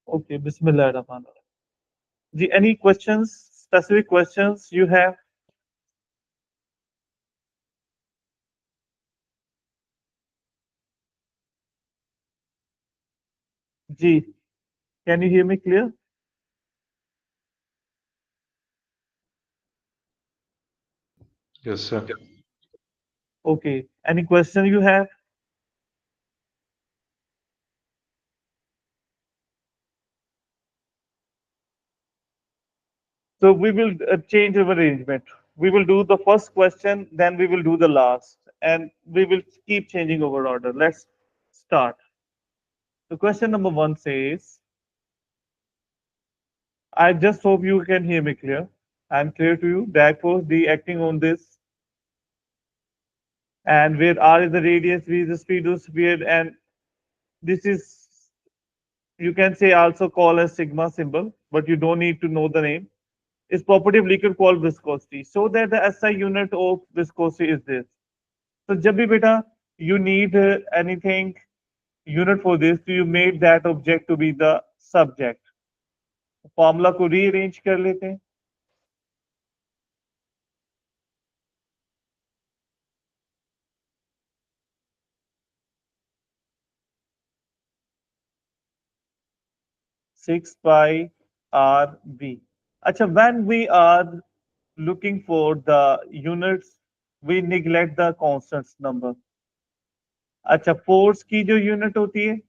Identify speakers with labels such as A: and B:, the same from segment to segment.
A: Okay, Bismillahirrahmanirrahim. Any questions, specific questions you have? Ji, can you hear me clear?
B: Yes, sir.
A: Okay. Any question you have? So we will change our arrangement. We will do the first question, then we will do the last, and we will keep changing our order. Let's start. So question number one says, I just hope you can hear me clear. I'm clear to you. Therefore, the acting on this, and where R is the radius, V is the speed of sphere, and this is, you can say, also call as sigma symbol, but you don't need to know the name. Is property of liquid called viscosity. So that the SI unit of viscosity is this. So जब भी बेटा you need anything unit for this, so you made that object to be the subject. Formula को rearrange कर लेते हैं. 6 pi RB. अच्छा, when we are looking for the units, we neglect the constants number. अच्छा, force की जो unit होती है,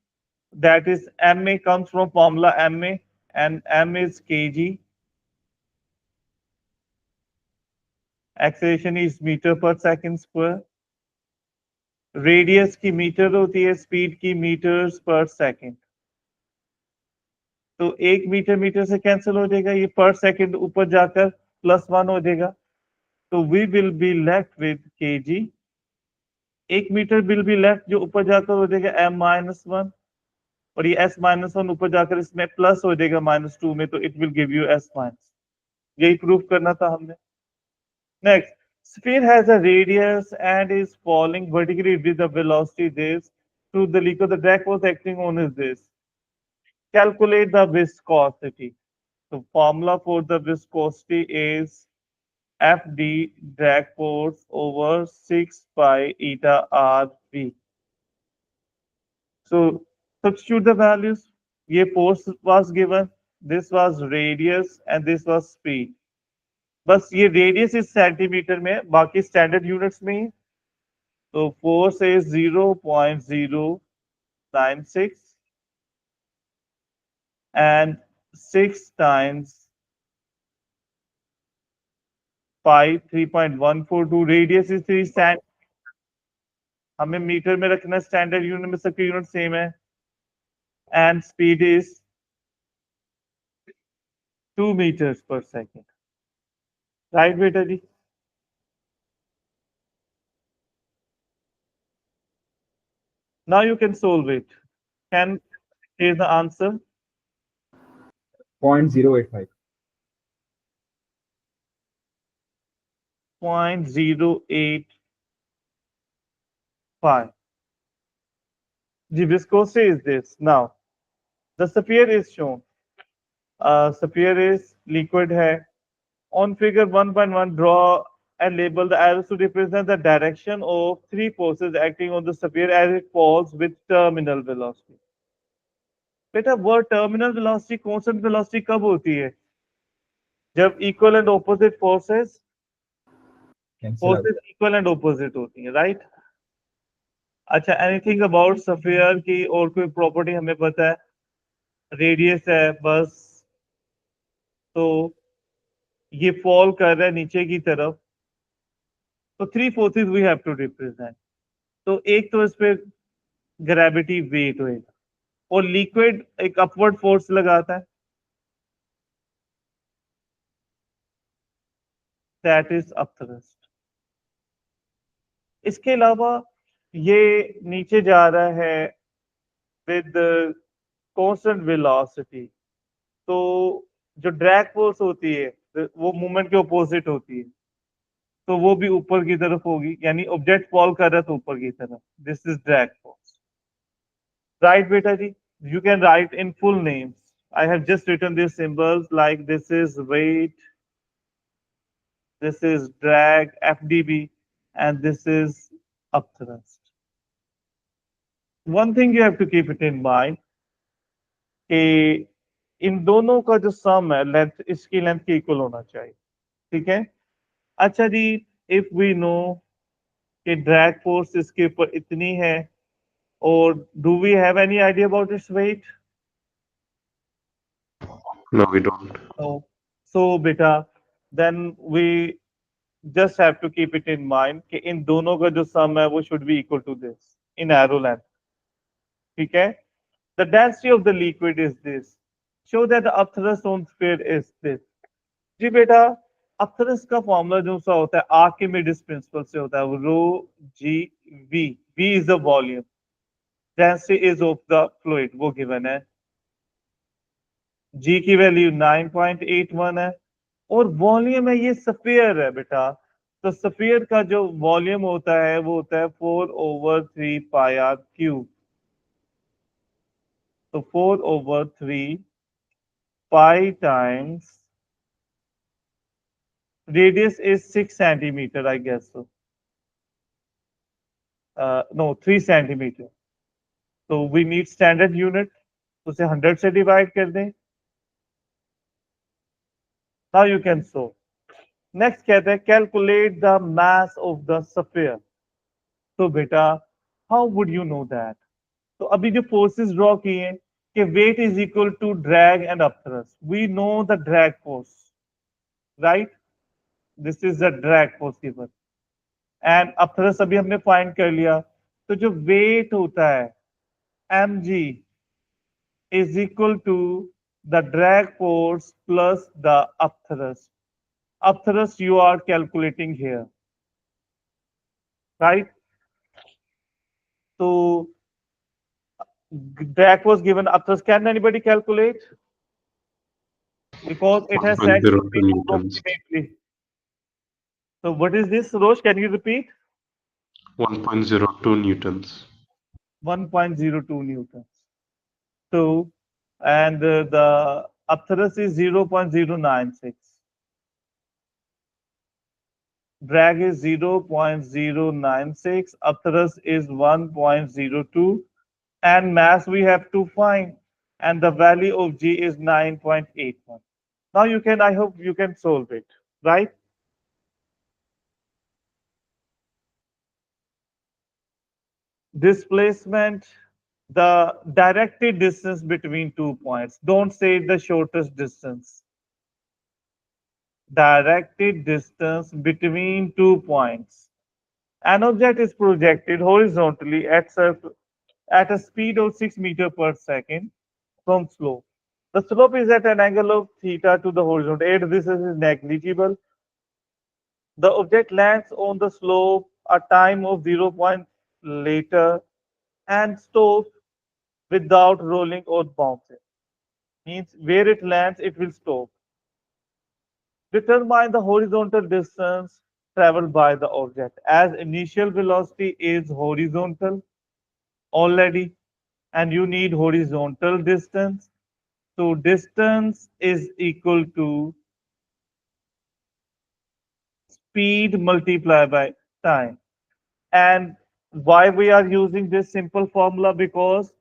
A: that is MA, comes from formula MA, and M is kg. Acceleration is meter per second square. Radius की metre होती है, speed की metres पर सेकंड. तो एक मीटर मीटर से कैंसिल हो जाएगा, ये पर सेकंड ऊपर जाकर +1 हो जाएगा. तो we will be left with kg. एक मीटर विल बी लेफ्ट, जो ऊपर जाकर हो जाएगा m-1, और ये s-1 ऊपर जाकर इसमें प्लस हो जाएगा -2 में, तो it will give you s-. यही प्रूफ करना था हमने. Next, sphere has a radius and is falling vertically with the velocity this through the liquid. The drag force acting on is this. Calculate the viscosity. The formula for the viscosity is Fd drag force over 6 pi eta Rv. So substitute the values. ये force was given, this was radius, and this was speed. बस ये radius इस centimetre में, बाकी standard units में ही. तो force is 0.096 and 6 times pi 3.142. Radius is 3 cent. हमें metre में रखना, स्टैंडर्ड यूनिट में सबके यूनिट सेम है. And speed is 2 meters per second. Right बेटा जी? Now you can solve it. Can here's the answer.
C: 0.085.
A: 0.085. The viscosity is this. Now the sphere is shown. Sphere is liquid है. On figure 1.1, draw and label the arrows to represent the direction of three forces acting on the sphere as it falls with terminal velocity. बेटा word terminal velocity constant velocity कब होती है? जब equal and opposite forces
C: Cancel out.
A: Equal and opposite होती हैं, right? अच्छा, anything about sphere की और कोई प्रॉपर्टी हमें पता है? रेडियस है बस. तो ये फॉल कर रहा है नीचे की तरफ, तो three forces we have to represent. तो एक तो इस पे ग्रेविटी वेट होएगा, और लिक्विड एक अपवर्ड फोर्स लगाता है, दैट इज अपथ्रस्ट. इसके अलावा ये नीचे जा रहा है विद कांस्टेंट वेलोसिटी, तो जो ड्रैग फोर्स होती है वो मूवमेंट के ऑपोजिट होती है, तो वो भी ऊपर की तरफ होगी, यानी ऑब्जेक्ट फॉल कर रहा है तो ऊपर की तरफ. This is drag force. Right बेटा जी? You can write in full names. I have just written these symbols like this is weight, this is drag, FDB, and this is upthrust. One thing you have to keep it in mind कि इन दोनों का जो सम है length इसकी length के equal होना चाहिए ठीक है अच्छा जी इफ वी नो कि ड्रैग फोर्स इसके ऊपर इतनी है और do we have any idea about its weight
B: No, we don't.
A: so beta then we just have to keep it in mind कि इन दोनों का जो सम है वो should be equal to this in arrow length ठीक है the density of the liquid is this show that the upthrust on sphere is this जी बेटा अपथरस का फॉर्मूला जो सा होता है आर्किमिडीज प्रिंसिपल से होता है वो रो जी we we is the volume density is of the fluid वो गिवन है जी की वैल्यू 9.81 है और वॉल्यूम है ये स्फीयर है बेटा तो स्फीयर का जो वॉल्यूम होता है वो होता है 4/3 पाई आर क्यूब तो 4/3 पाई times radius is 6 centimeter I guess so no 3 centimeter तो वी नीड स्टैंडर्ड यूनिट उसे 100 से डिवाइड कर दें now you can so next कहते हैं calculate the mass of the sphere तो बेटा how would you know that तो अभी जो फोर्सेस ड्रॉ किए कि weight is equal to drag and upthrust we know the drag force right this is the drag force given and upthrust अभी हमने find कर लिया तो जो वेट होता है mg is equal to the drag force plus the upthrust. Upthrust you are calculating here, right? So drag force given upthrust. Can anybody calculate? Because it has said to
B: 1.02
A: be
B: newtons.
A: approximately. So what is this, Rosh? Can you repeat?
B: 1.02 newtons.
A: 1.02 newtons. So and the upthrust is 0.096. Drag is 0.096, upthrust is 1.02, and mass we have to find, and the value of G is 9.81. Now you can, I hope you can solve it, right? Displacement, the directed distance between 2 points. Don't say the shortest distance. Directed distance between 2 points. An object is projected horizontally at a speed of 6 meters per second from slope. The slope is at an angle of theta to the horizontal. Aid this is negligible. The object lands on the slope a time of 0 point later and stops without rolling or bouncing. Means where it lands, it will stop. Determine the horizontal distance traveled by the object. As initial velocity is horizontal already, and you need horizontal distance. So distance is equal to speed multiplied by time. And why we are using this simple formula? Because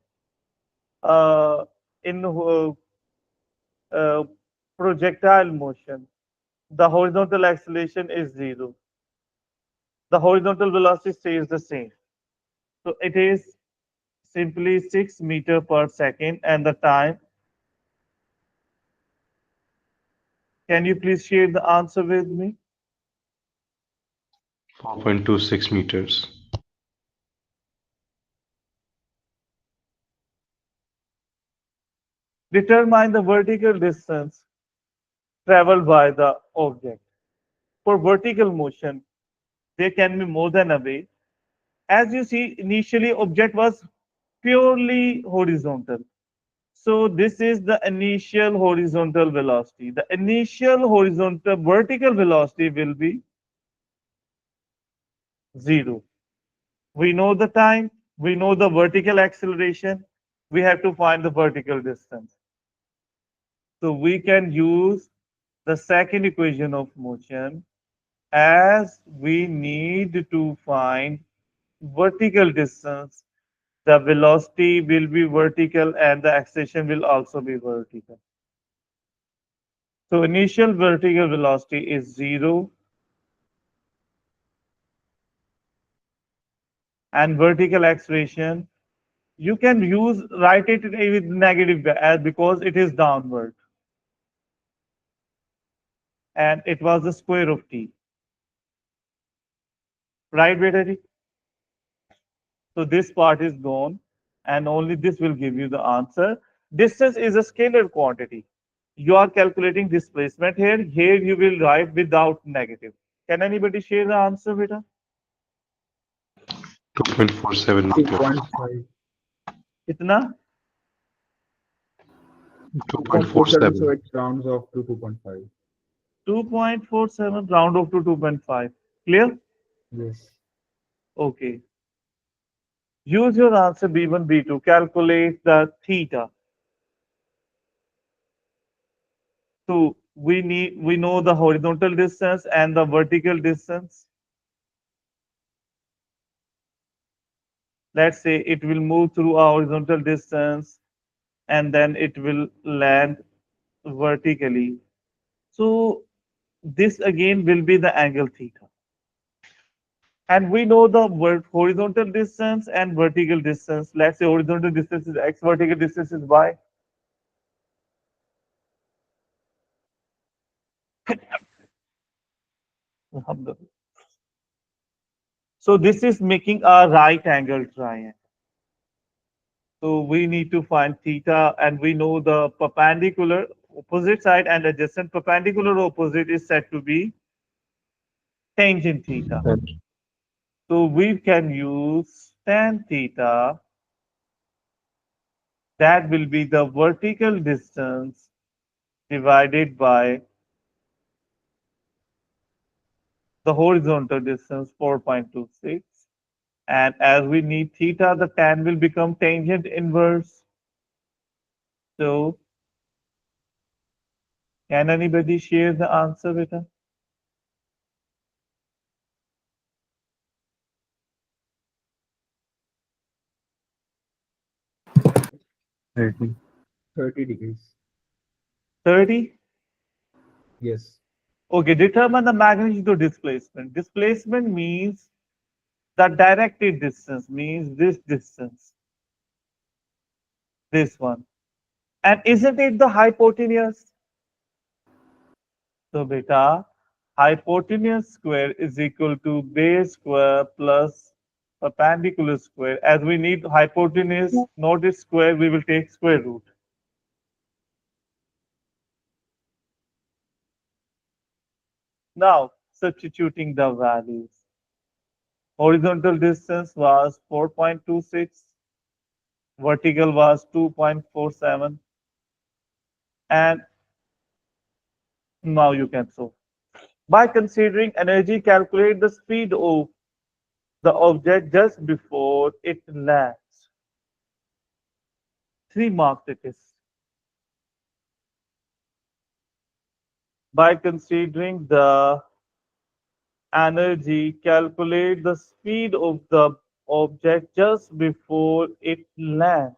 A: in projectile motion, the horizontal acceleration is 0. The horizontal velocity stays the same. So it is simply 6 meters per second, and the time. Can you please share the answer with me?
B: 4.26 meters.
A: Determine the vertical distance traveled by the object. For vertical motion, there can be more than a way. As you see, initially object was purely horizontal. So this is the initial horizontal velocity. The initial horizontal vertical velocity will be 0. We know the time, we know the vertical acceleration, we have to find the vertical distance. So we can use the second equation of motion as we need to find vertical distance. The velocity will be vertical and the acceleration will also be vertical. So initial vertical velocity is 0 and vertical acceleration you can use write it with negative as because it is downward and it was the square of t. Right, beta ji? So this part is gone and only this will give you the answer. Distance is a scalar quantity. You are calculating displacement here. Here you will write without negative. Can anybody share the answer, beta?
B: 2.47 meters.
C: 2.5.
A: Itna?
C: 2.47, so
B: 2.47.
C: it rounds off to 2.5.
A: 2.47 round off to 2.5. Clear?
C: Yes.
A: Okay. Use your answer B1, B2. Calculate the theta. So we know the horizontal distance and the vertical distance. Let's say it will move through a horizontal distance and then it will land vertically. So this again will be the angle theta. And we know the horizontal distance and vertical distance. Let's say horizontal distance is x, vertical distance is y. So this is making a right angle triangle. So we need to find theta and we know the perpendicular opposite side and adjacent perpendicular opposite is said to be tangent theta. So we can use tan theta, that will be the vertical distance divided by the horizontal distance 4.26. And as we need theta, the tan will become tangent inverse. So can anybody share the answer with us?
C: 30. 30 degrees.
A: 30?
C: Yes.
A: Okay, determine the magnitude of displacement. Displacement means the directed distance, means this distance, this one. And isn't it the hypotenuse? So beta, hypotenuse square is equal to base square plus perpendicular square. As we need hypotenuse, not its square, we will take square root. Now, substituting the values. Horizontal distance was 4.26, vertical was 2.47, and now you can solve. By considering energy, calculate the speed of the object just before it lands. 3 marks it is. By considering the energy, calculate the speed of the object just before it lands.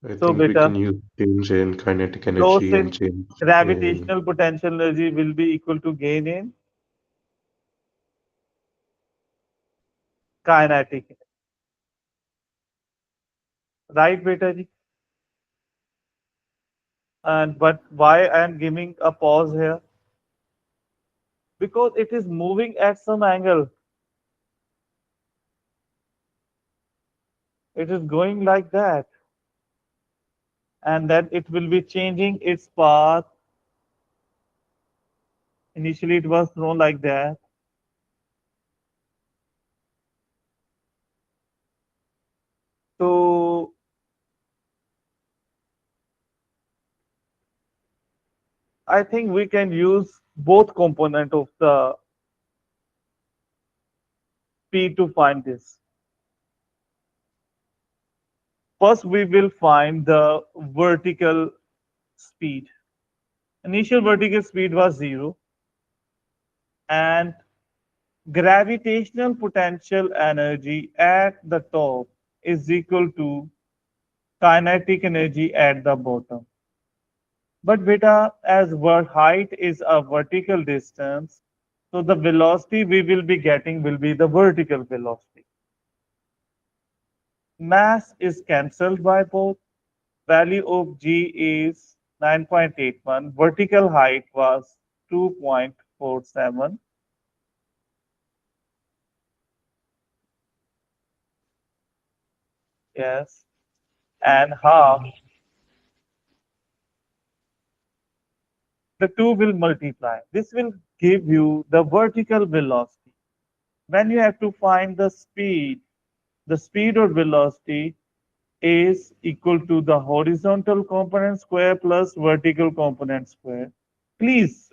B: I
A: So,
B: think we can
A: beta,
B: use change in kinetic
A: loss
B: energy and
A: in
B: change in
A: gravitational potential energy will be equal to gain in kinetic. Right, beta ji? And but why I am giving a pause here? Because it is moving at some angle. It is going like that. And then it will be changing its path. Initially, it was thrown like that. So I think we can use both component of the P to find this. first we will find the vertical speed. Initial vertical speed was 0, and gravitational potential energy at the top is equal to kinetic energy at the bottom. But beta, as height is a vertical distance, so the velocity we will be getting will be the vertical velocity. Mass is cancelled by both. Value of G is 9.81. Vertical height was 2.47. Yes. And half, the two will multiply. This will give you the vertical velocity. When you have to find the speed or velocity is equal to the horizontal component square plus vertical component square. Please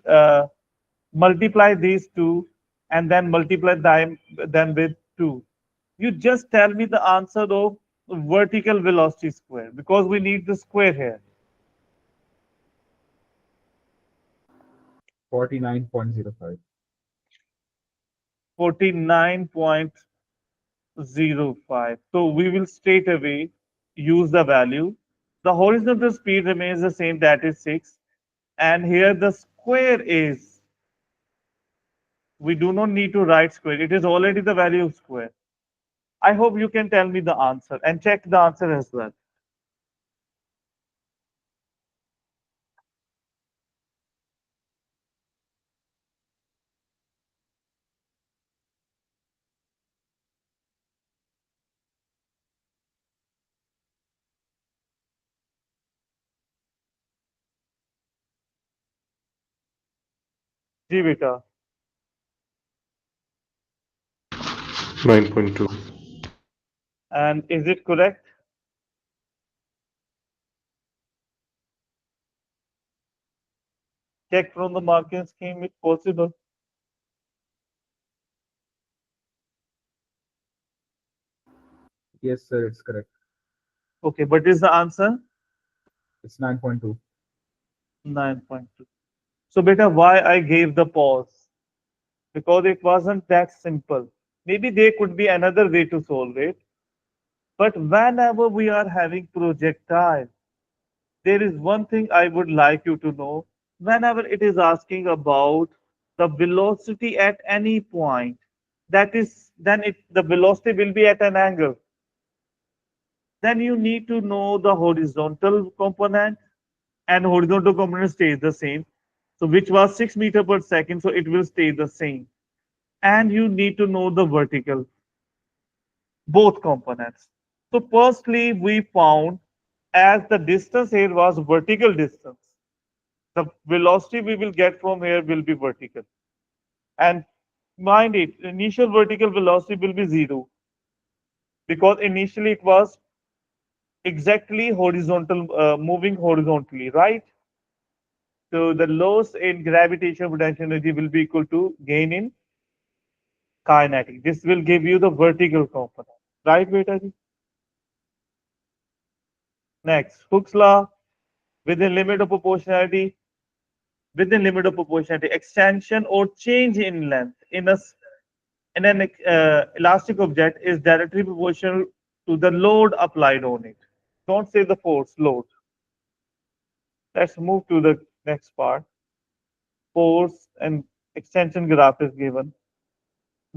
A: multiply these two and then multiply them with 2. You just tell me the answer of vertical velocity square because we need the square here.
C: 49.05.
A: 49.05. So we will straight away use the value. The horizontal speed remains the same, that is 6. And here the square is, we do not need to write square. It is already the value of square. I hope you can tell me the answer and check the answer as well. Ji beta.
B: 9.2.
A: And is it correct? Check from the marking scheme if possible.
C: Yes, sir, it's correct.
A: Okay, but is the answer?
C: It's 9.2.
A: 9.2. So beta, why I gave the pause? Because it wasn't that simple. Maybe there could be another way to solve it. But whenever we are having projectile, there is one thing I would like you to know. Whenever it is asking about the velocity at any point, that is, then the velocity will be at an angle. Then you need to know the horizontal component, and horizontal component stays the same. So which was 6 meter per second, so it will stay the same. And you need to know the vertical, both components. So firstly, we found as the distance here was vertical distance, the velocity we will get from here will be vertical. And mind it, initial vertical velocity will be 0 because initially it was exactly horizontal, moving horizontally, right? So the loss in gravitational potential energy will be equal to gain in kinetic. This will give you the vertical component, right, Betaji? Next, Hooke's law, within limit of proportionality, within limit of proportionality, extension or change in length in an elastic object is directly proportional to the load applied on it. Don't say the force, load. Let's move to the next part. Force and extension graph is given.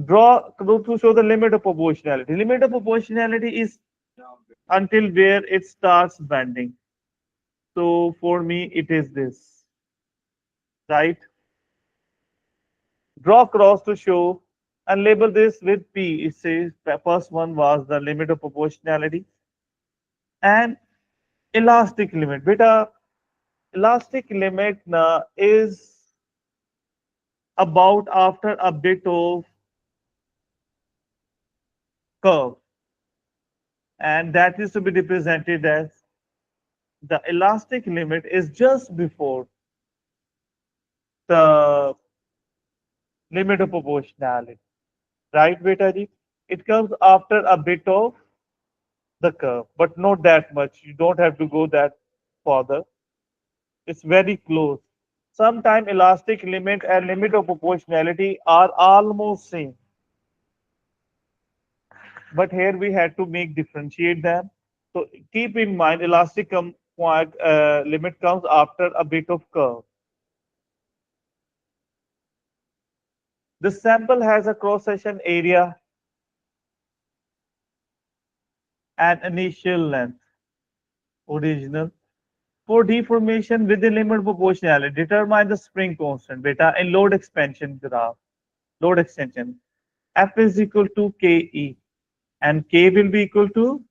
A: Draw to show the limit of proportionality. Limit of proportionality is until where it starts bending. So for me, it is this, right? Draw cross to show and label this with P. It says the first one was the limit of proportionality and elastic limit. Beta, elastic limit is about after a bit of curve, and that is to be represented as the elastic limit is just before the limit of proportionality, right, beta ji? It comes after a bit of the curve, but not that much. You don't have to go that further. It's very close. Sometimes elastic limit and limit of proportionality are almost same, but here we had to make differentiate them. So keep in mind, elastic limit comes after a bit of curve. The sample has a cross-section area and initial length, original. For deformation within limit proportionality, determine the spring constant, beta, in load expansion graph. Load extension. F is equal to Ke, and K will be equal to.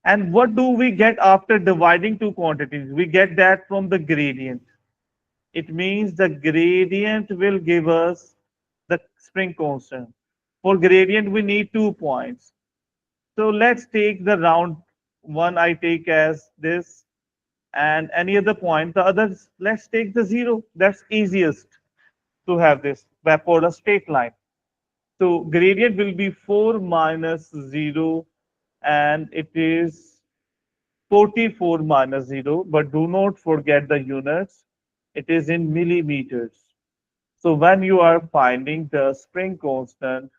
A: And what do we get after dividing two quantities? We get that from the gradient. It means the gradient will give us the spring constant. For gradient, we need 2 points. So let's take the round one I take as this, and any other point, the others, let's take the 0. That's easiest to have this for a straight line. So gradient will be 4 minus 0, and it is 44 minus 0, but do not forget the units. It is in millimeters. So when you are finding the spring constant,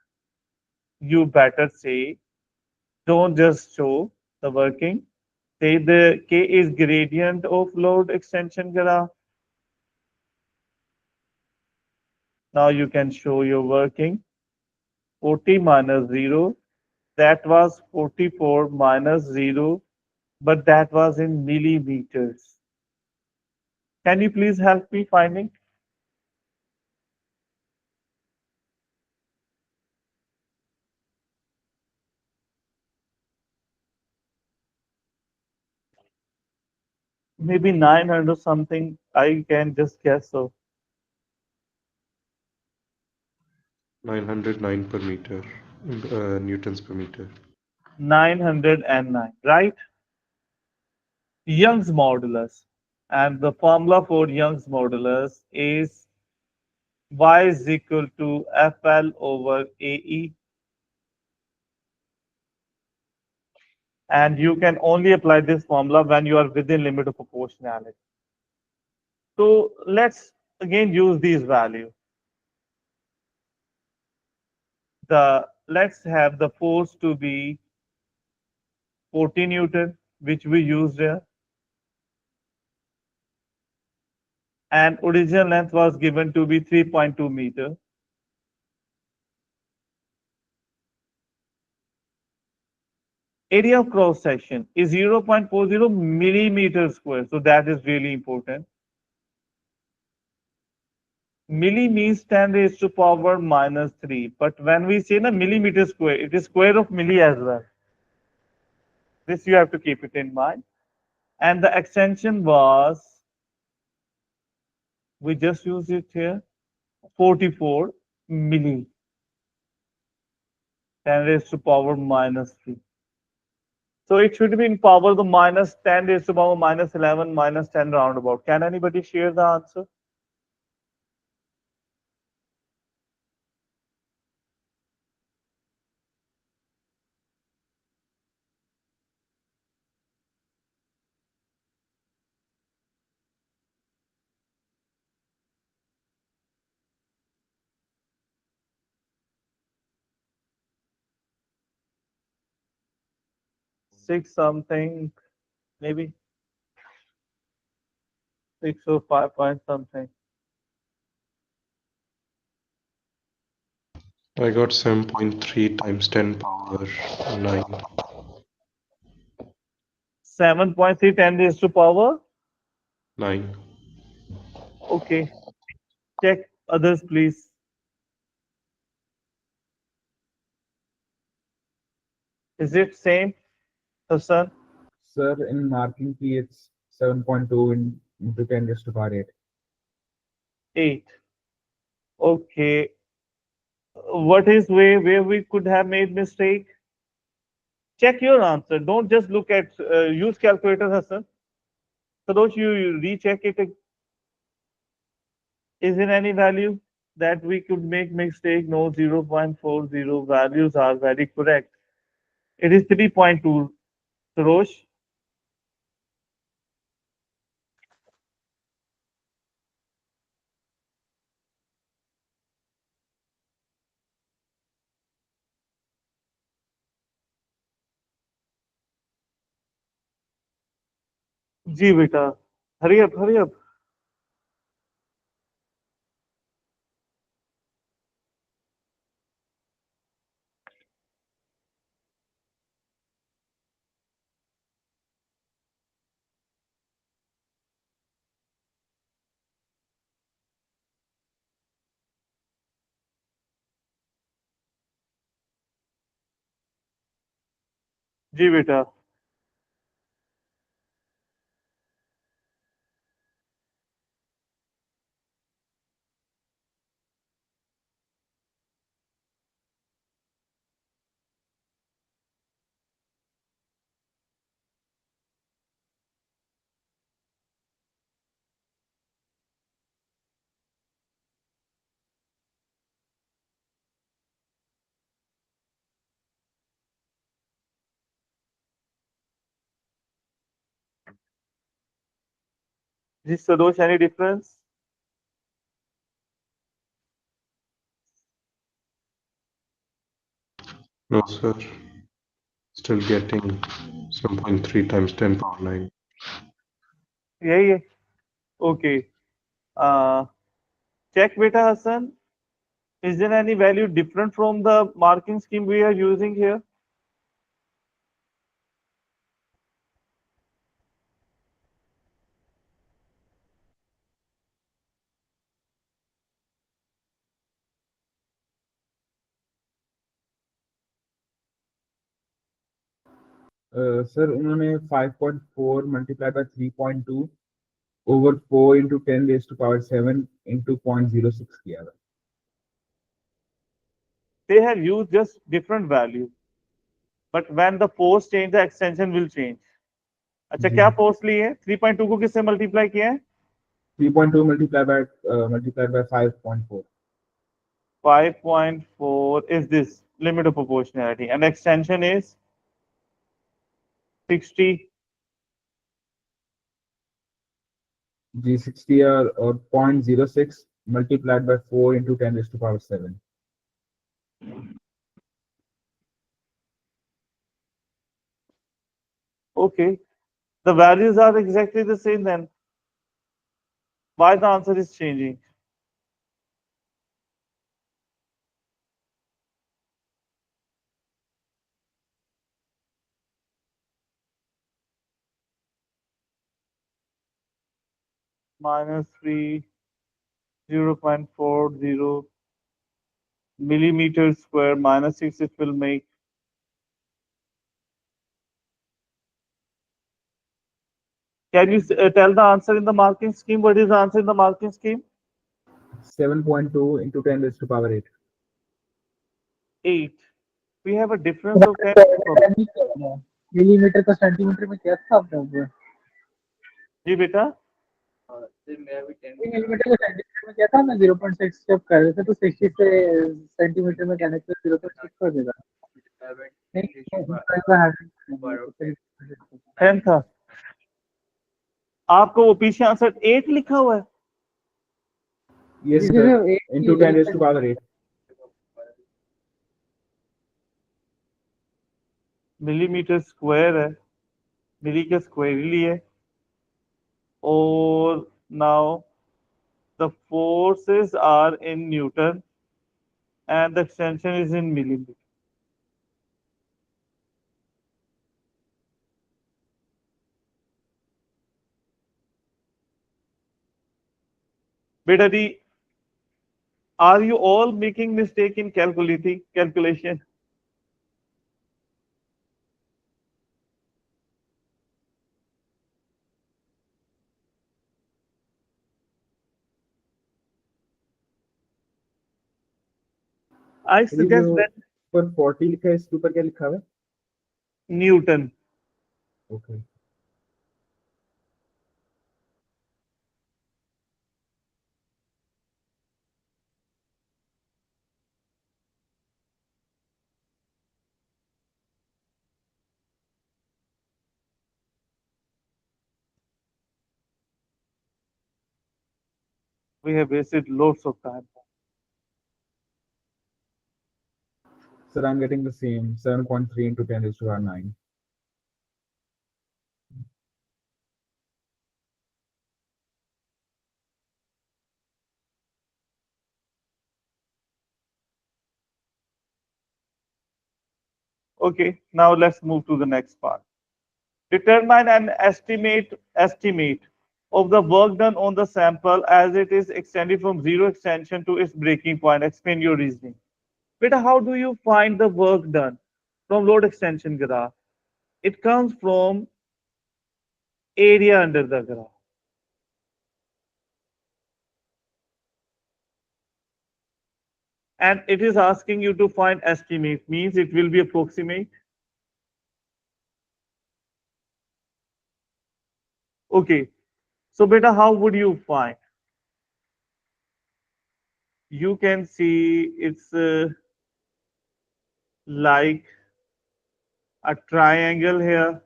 A: you better say, don't just show the working. Say the K is gradient of load extension graph. Now you can show your working. 40 minus 0, that was 44 minus 0, but that was in millimeters. Can you please help me finding? Maybe 900 something, I can just guess so.
B: 909 per meter, newtons per meter.
A: 909, right? Young's modulus. And the formula for Young's modulus is y is equal to FL over AE. And you can only apply this formula when you are within limit of proportionality. So let's again use these values. Let's have the force to be 40 Newton, which we used here. And original length was given to be 3.2 meter. Area of cross section is 0.40 millimeter square. So that is really important. Milli means 10 raised to power minus 3. But when we say na millimeter square, it is square of milli as well. This you have to keep it in mind. And the extension was, we just use it here, 44 milli. 10 raised to power minus 3. So it should be in power the minus 10 raised to power minus 11 minus 10 roundabout. Can anybody share the answer? Six something, maybe 6 or 5 point something.
B: I got 7.3 times 10 power 9.
A: 7.3 10 raised to power.
B: 9.
A: Okay. Check others, please. Is it same, Hassan?
C: Sir, in marking P, it's 7.2 into 10 raised to power 8.
A: 8. Okay. What is way where we could have made mistake? Check your answer. Don't just look at use calculator, Hassan. So don't you recheck it. Is there any value that we could make mistake? No, 0.40 values are very correct. It is 3.2. Sarosh? जी बेटा, hurry up, hurry up. जी बेटा. जी Sarosh, any difference?
B: No, sir. Still getting 7.3 times 10 power 9.
A: यही है. Okay. Uh, check beta Hassan. Is there any value different from the marking scheme we are using here?
C: Sir उन्होंने 5.4 multiply by 3.2 over 4 into 10 raised to power 7 into 0.06 किया था.
A: They have used just different value. But when the force change, the extension will change. अच्छा
C: जी.
A: क्या force ली है? 3.2 को किससे multiply किया है?
C: 3.2 multiplied by 5.4.
A: 5.4 is this limit of proportionality, and extension is 60.
C: जी 60 और 0.06 multiplied by 4 into 10 raised to power 7.
A: Okay, the values are exactly the same then. Why the answer is changing? -3, 0.40 millimeters square, -6 it will make. Can you tell the answer in the marking scheme? What is the answer in the marking scheme?
C: 7.2 into 10 raised to power 8.
A: 8. We have a difference of 10.
D: Millimetre को centimetre में क्या था आपने ऊपर?
A: जी बेटा.
D: Millimetre को centimetre में क्या था? हमने 0.6 जब कर रहे थे तो 60 से सेंटीमीटर में कहने के 0.6 कर देगा. नहीं,
A: 10 था. आपको वो पीछे आंसर 8 लिखा हुआ है.
C: Yes, sir. Into 10 raised to power 8.
A: Millimetre square है, मिली का स्क्वायर ही लिए. और now the forces are in newton and the extension is in millimeter. Beta D, are you all making mistake in calculation? I
C: ये
A: suggest
C: जो
A: that
C: ऊपर 40 लिखा है इसके ऊपर क्या लिखा हुआ है?
A: Newton.
C: Okay.
A: We have wasted loads of time.
C: Sir, I'm getting the same 7.3 into 10 raised to power 9.
A: Okay, now let's move to the next part. Determine an estimate of the work done on the sample as it is extended from zero extension to its breaking point. Explain your reasoning. Beta, how do you find the work done from load extension graph? It comes from area under the graph. And it is asking you to find estimate, means it will be approximate. Okay, so beta, how would you find? You can see it's like a triangle here.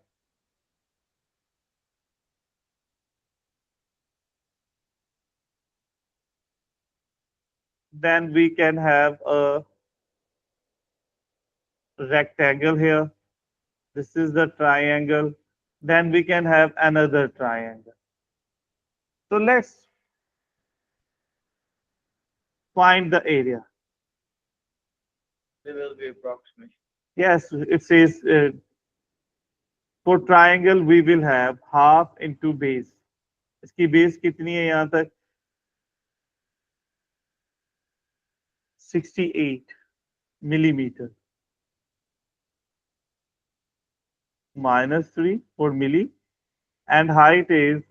A: Then we can have a rectangle here. This is the triangle. Then we can have another triangle. So let's find the area.
E: There will be approximation.
A: Yes, it says for triangle we will have half into base. इसकी base कितनी है यहाँ तक? 68 millimeter. -3 for milli. And height is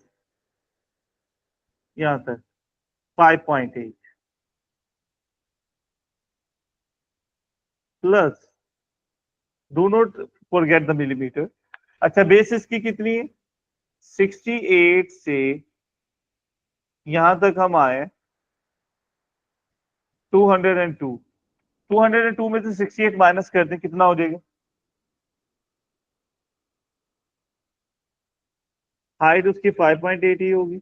A: यहाँ तक 5.8. Plus, do not forget the millimeter. अच्छा base इसकी कितनी है? 68 से यहां तक हम आए 202. 202 में से 68 माइनस कर दें, कितना हो जाएगा? हाइट उसकी 5.8 ही होगी।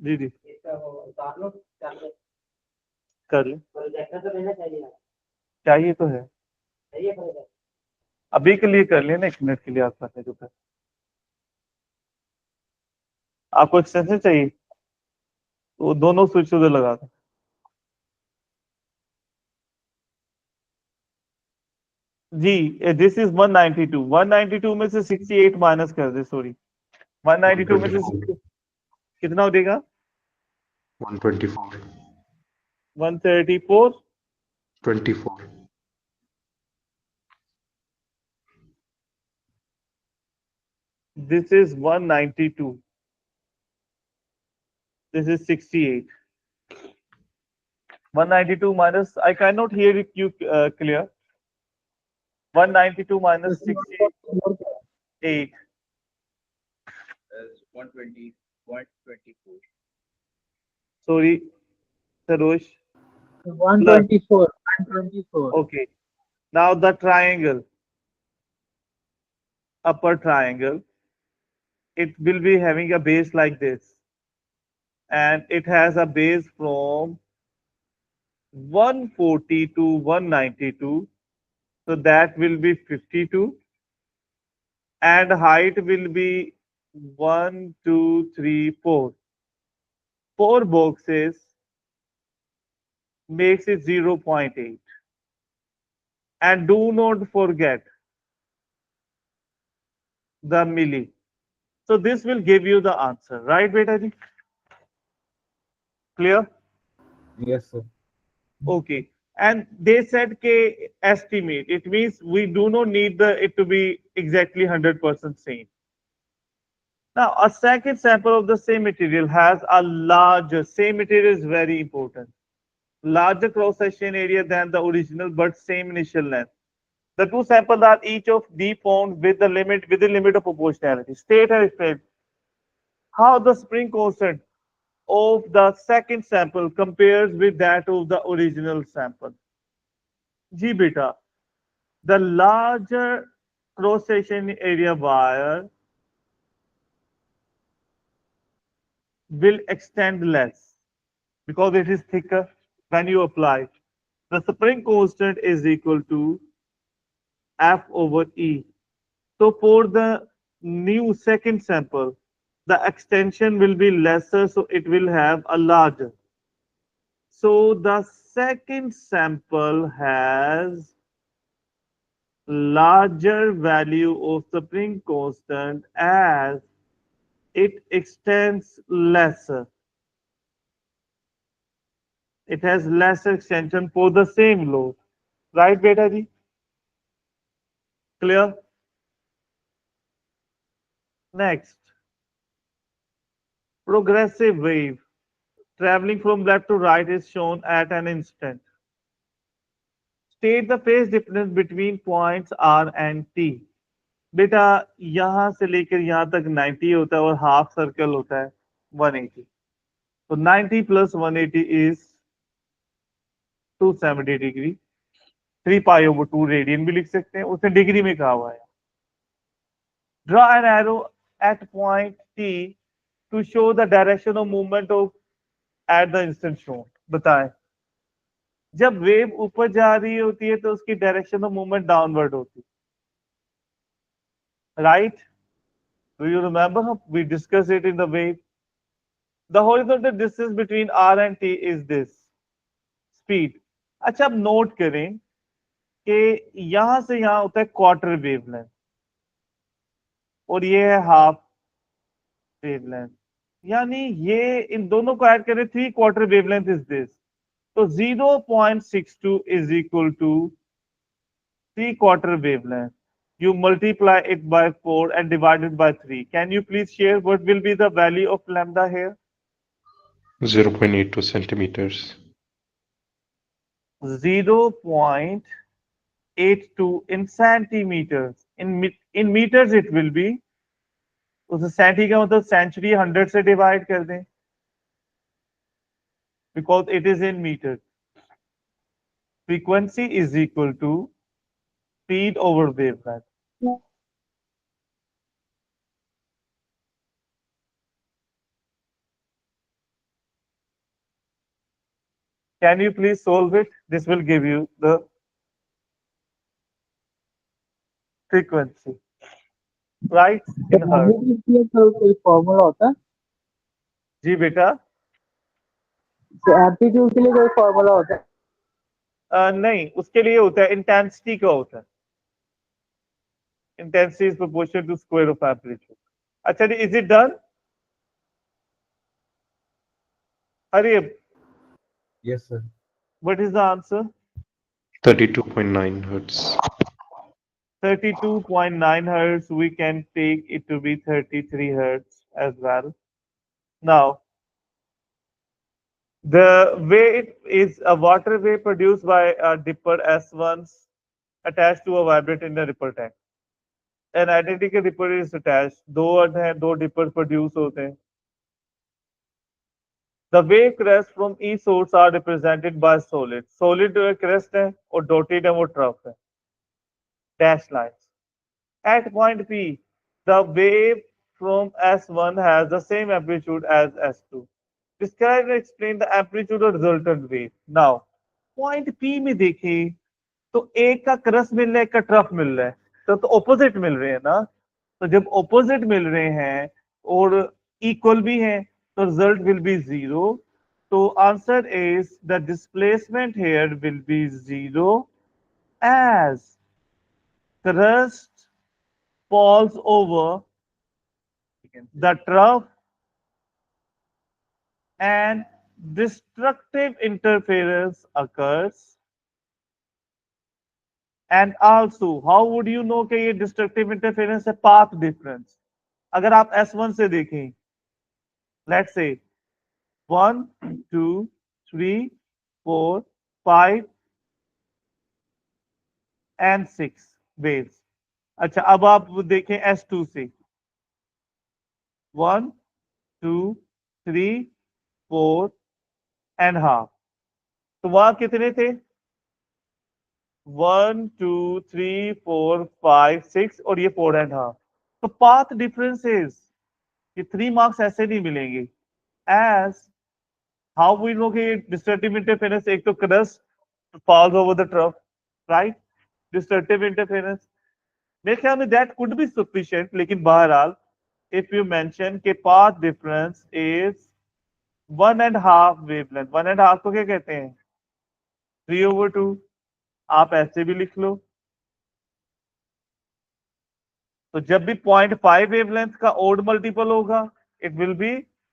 A: जी जी कर ले, चाहिए तो है, अभी के लिए कर लेना, 1 मिनट के लिए आपका है जो कर। आपको एक्सटेंशन चाहिए तो दोनों स्विच उधर लगा दो। जी दिस इज 192। 192 में से 68 माइनस कर दे, सॉरी 192 में से
B: 124.
A: कितना हो जाएगा?
B: 124.
A: 134।
B: 24.
A: This is 192. This is 68. 192 minus, I cannot hear it you clear. 192 minus 68.
E: That's 120, 124.
A: Sorry, Sarosh.
D: 124. 124.
A: Okay. Now the triangle, upper triangle, it will be having a base like this. And it has a base from 140 to 192. So that will be 52. And height will be 1, 2, 3, 4. 4 boxes makes it 0.8. And do not forget the milli. So this will give you the answer, right, beta ji? Clear?
C: Yes, sir.
A: Okay. And they said K estimate. It means we do not need it to be exactly 100% same. Now, a second sample of the same material has a larger, same material is very important, larger cross-section area than the original, but same initial length. The two samples are each of D found with the limit of proportionality. State and explain how the spring constant of the second sample compares with that of the original sample. G beta, the larger cross-section area wire will extend less because it is thicker when you apply. The spring constant is equal to F over E. So for the new second sample, the extension will be lesser, so it will have a larger. So the second sample has larger value of spring constant as it extends lesser. It has lesser extension for the same load. Right, beta ji? Clear? Next, progressive wave traveling from left to right is shown at an instant. State the phase difference between points R and T. बेटा यहां से लेकर यहां तक 90 होता है और half circle होता है 180. तो 90 plus 180 is 270 degree. 3 pi over 2 radian भी लिख सकते हैं, उसने डिग्री में कहा हुआ है. Draw an arrow at point T to show the direction of movement of at the instant shown. बताएं, जब वेव ऊपर जा रही होती है तो उसकी डायरेक्शन ऑफ मूवमेंट डाउनवर्ड होती है. Right? Do you remember we discuss it in the wave. The horizontal distance between R and T is this speed. अच्छा, अब नोट करें कि यहां से यहां होता है क्वार्टर वेवलेंथ और ये है हाफ वेवलेंथ, यानी ये इन दोनों को ऐड करें 3/4 वेवलेंथ इज दिस. तो 0.62 is equal to 3/4 wavelength. You multiply it by 4 and divide it by 3. Can you please share what will be the value of lambda here?
B: 0.82 centimeters.
A: 0.82 in centimeters. In meters it will be, उस senti का मतलब century 100 से divide कर दें because it is in meters. Frequency is equal to speed over wavelength. Can you please solve it? This will give you the frequency, right? In hertz.
D: Magnitude के लिए तो कोई फॉर्मूला होता है?
A: जी बेटा.
D: तो एम्पलीट्यूड के लिए कोई फॉर्मूला होता है?
A: नहीं, उसके लिए होता है इंटेंसिटी का होता है. Intensity is proportional to square of amplitude. अच्छा जी, is it done? अरे,
C: Yes, sir.
A: what is the answer?
B: 32.9 hertz.
A: 32.9 hertz. We can take it to be 33 hertz as well. Now, the wave is a water wave produced by a dipper S1 attached to a vibrator in a ripple tank. An identical dipper is attached. दो dippers produce होते हैं. The wave crest from each source are represented by solid. Solid crest है और dotted है वो trough है. Dashed lines. At point P, the wave from S1 has the same amplitude as S2. Describe and explain the amplitude of resultant wave. Now, point P में देखें तो एक का क्रस्ट मिल रहा है, एक का ट्रफ मिल रहा है, तो ऑपोजिट मिल रहे हैं ना. तो जब ऑपोजिट मिल रहे हैं और इक्वल भी हैं तो रिजल्ट विल बी 0. तो answer is the displacement here will be 0 as crust falls over the trough and destructive interference occurs. And also, how would you know कि ये destructive interference है? Path difference. अगर आप S1 से देखें, let's say 1, 2, 3, 4, 5 and 6 waves. अच्छा, अब आप देखें S2 से 1, 2, 3, 4 and half. तो वहां कितने थे? 1, 2, 3, 4, 5, 6 और ये 4 and half. तो पाथ डिफरेंसेस, ये 3 मार्क्स ऐसे नहीं मिलेंगे. as how we know कि destructive interference एक तो crust falls over the trough, right? Destructive interference. मेरे ख्याल में that could be sufficient, लेकिन बहरहाल if you mention कि path difference is 1.5 wavelength, 1.5 को क्या कहते हैं? 3/2. आप ऐसे भी लिख लो. तो जब भी 0.5 वेवलेंथ का ओड मल्टीपल होगा, it will be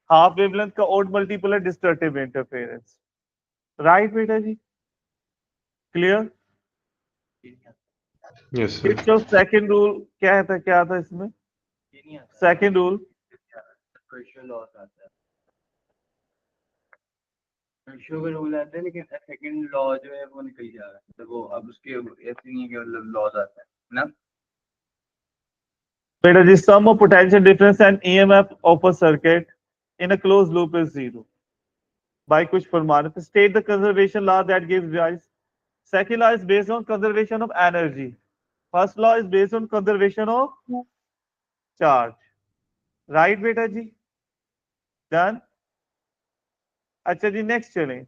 A: half wavelength का ओड मल्टीपल है डिस्टर्टिव इंटरफेरेंस. राइट बेटा जी? Clear?
B: Yes, sir.
A: Kirchhoff second rule क्या था इसमें? सेकंड रूल
E: Special laws आता है. Special का रूल आता है, लेकिन सेकंड लॉ जो है वो निकल जा रहा है. तो वो अब उसके ऐसे नहीं है कि मतलब लॉज आता है ना.
A: बेटा जी, sum of potential difference and EMF of a circuit in a closed loop is zero. By कुछ फरमाने state the conservation law that gives rise. Second law is based on conservation of energy. First law is based on conservation of charge. Right बेटा जी? Done. अच्छा जी, next चलें.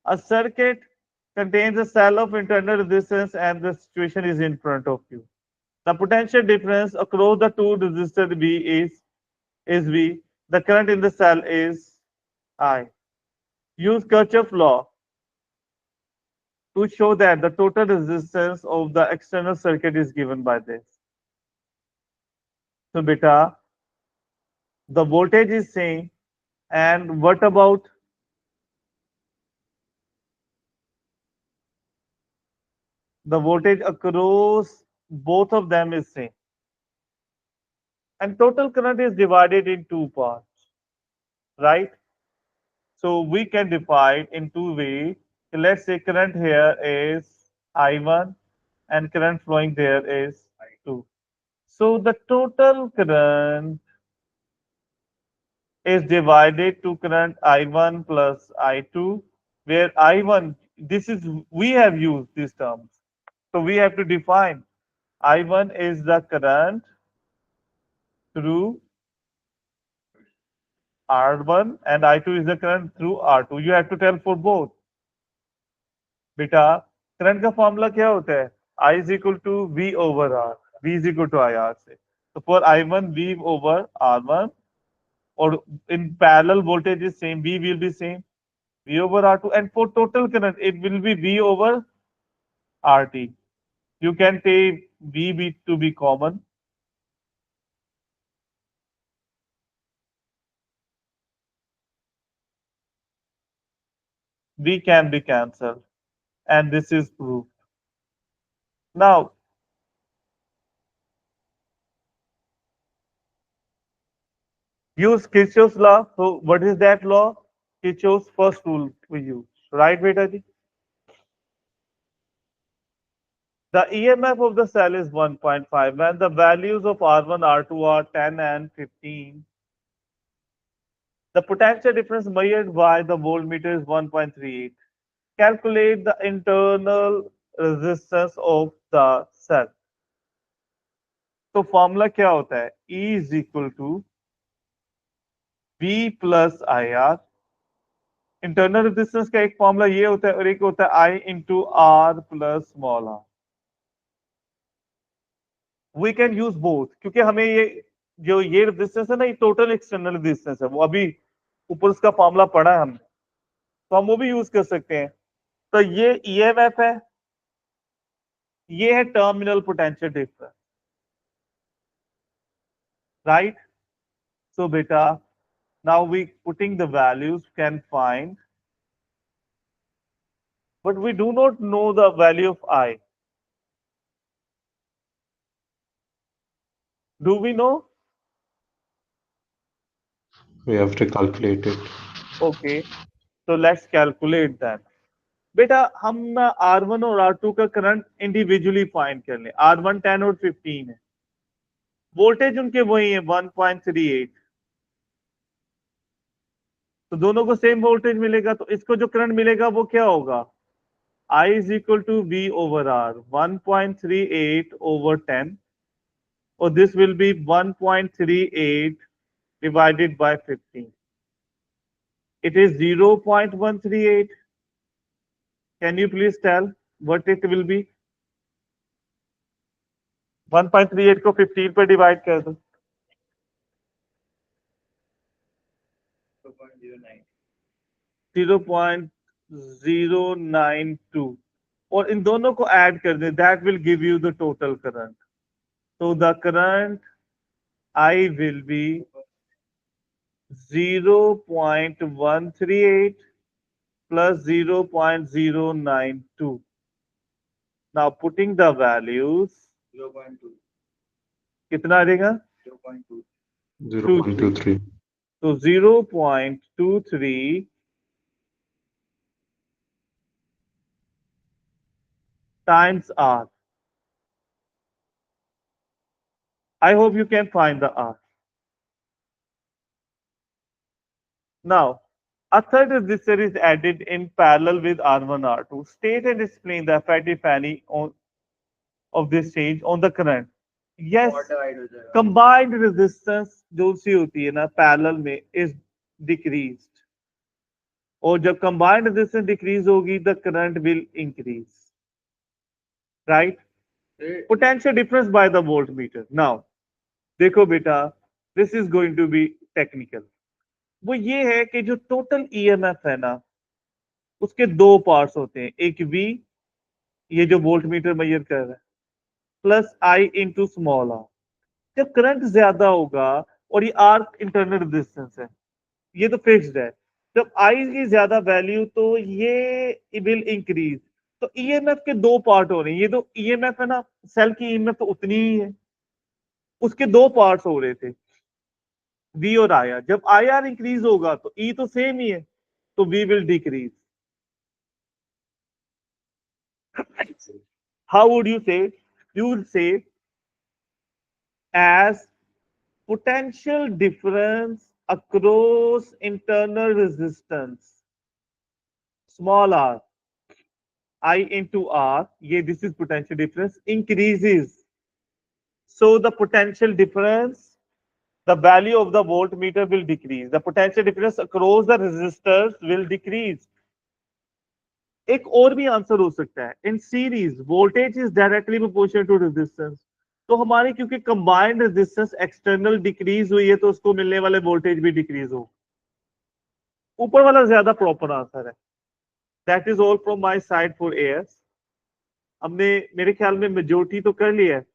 A: A circuit contains a cell of internal resistance and the situation is in front of you. The potential difference across the two resistors V is V. The current in the cell is I. Use Kirchhoff law to show that the total resistance of the external circuit is given by this. So beta, the voltage is same, and what about the voltage across both of them is same, and total current is divided in two parts, right? So we can divide in two ways. Let's say current here is I1 and current flowing there is I2. So the total current is divided to current I1 plus I2, where I1, this is, we have used these terms. So we have to define I1 is the current through R1 and I2 is the current through R2. You have to tell for both. बेटा current का formula क्या होता है? I is equal to V over R. V is equal to IR से. So for I1, V over R1, or in parallel voltage is same. V will be same. V over R2, and for total current it will be V over RT. You can take V to be common. V can be cancelled, and this is proved. Now, use Kirchhoff's law. So what is that law? Kirchhoff's first rule we use. Right, beta ji? The EMF of the cell is 1.5 when the values of R1, R2 are 10 and 15. The potential difference measured by the voltmeter is 1.38. Calculate the internal resistance of the cell. तो formula क्या होता है? E is equal to V plus IR. Internal resistance का एक formula ये होता है और एक होता है I into R plus small r. We can use both क्योंकि हमें ये रेजिस्टेंस है ना, ये टोटल एक्सटर्नल रेजिस्टेंस है. वो अभी ऊपर उसका फॉर्मूला पढ़ा है हमने, तो हम वो भी यूज कर सकते हैं. तो ये EMF है, ये है टर्मिनल पोटेंशियल डिफरेंस. राइट? सो बेटा, now we putting the values can find, but we do not know the value of I. Do we know?
B: We have to calculate it.
A: Okay, so let's calculate that. बेटा हम R1 और R2 का current individually find कर लें. R1 10 और 15 है, voltage उनके वही है 1.38. तो दोनों को सेम वोल्टेज मिलेगा, तो इसको जो करंट मिलेगा वो क्या होगा? I is equal to V over R, 1.38 over 10, or this will be 1.38 divided by 15. It is 0.138. Can you please tell what it will be? 1.38 को 15 पर डिवाइड कर दो. 0.092 और इन दोनों को ऐड कर दें. That will give you the total current. So the current I will be 0.138 plus 0.092. Now putting the values,
E: 0.2
A: कितना आ जाएगा?
E: 0.2
B: 0.23.
A: So 0.23 times R. I hope you can find the R. Now, a third resistor is added in parallel with R1, R2. State and explain the effect, if any, of this change on the current. Yes,
E: और divide हो जाएगा
A: combined resistance जो सी होती है ना parallel में is decreased. और जब combined resistance decrease होगी, the current will increase. Right? Potential difference by the voltmeter. Now, देखो बेटा, this is going to be technical. वो ये है कि जो total EMF है ना, उसके दो पार्ट्स होते हैं. एक V, ये जो वोल्टमीटर मेजर कर रहा है, plus I into small r. जब करंट ज्यादा होगा और ये R इंटरनल रेजिस्टेंस है, ये तो फिक्स्ड है. जब I की ज्यादा वैल्यू तो ये विल इंक्रीज. तो EMF के दो पार्ट हो रहे हैं. ये तो EMF है ना, सेल की EMF तो उतनी ही है, उसके दो पार्ट्स हो रहे थे, V और IR. जब IR इंक्रीज होगा तो E तो सेम ही है, तो V will decrease. How would you say? You would say as potential difference across internal resistance, small r, I into R, this is potential difference, increases. So the potential difference, the value of the voltmeter will decrease. The potential difference across the resistors will decrease. एक और भी answer हो सकता है. In series voltage is directly proportional to resistance. तो हमारी क्योंकि combined resistance external decrease हुई है, तो उसको मिलने वाले वोल्टेज भी डिक्रीज हो. ऊपर वाला ज्यादा प्रॉपर आंसर है. That is all from my side for airs. हमने मेरे ख्याल में मेजोरिटी तो कर लिया है.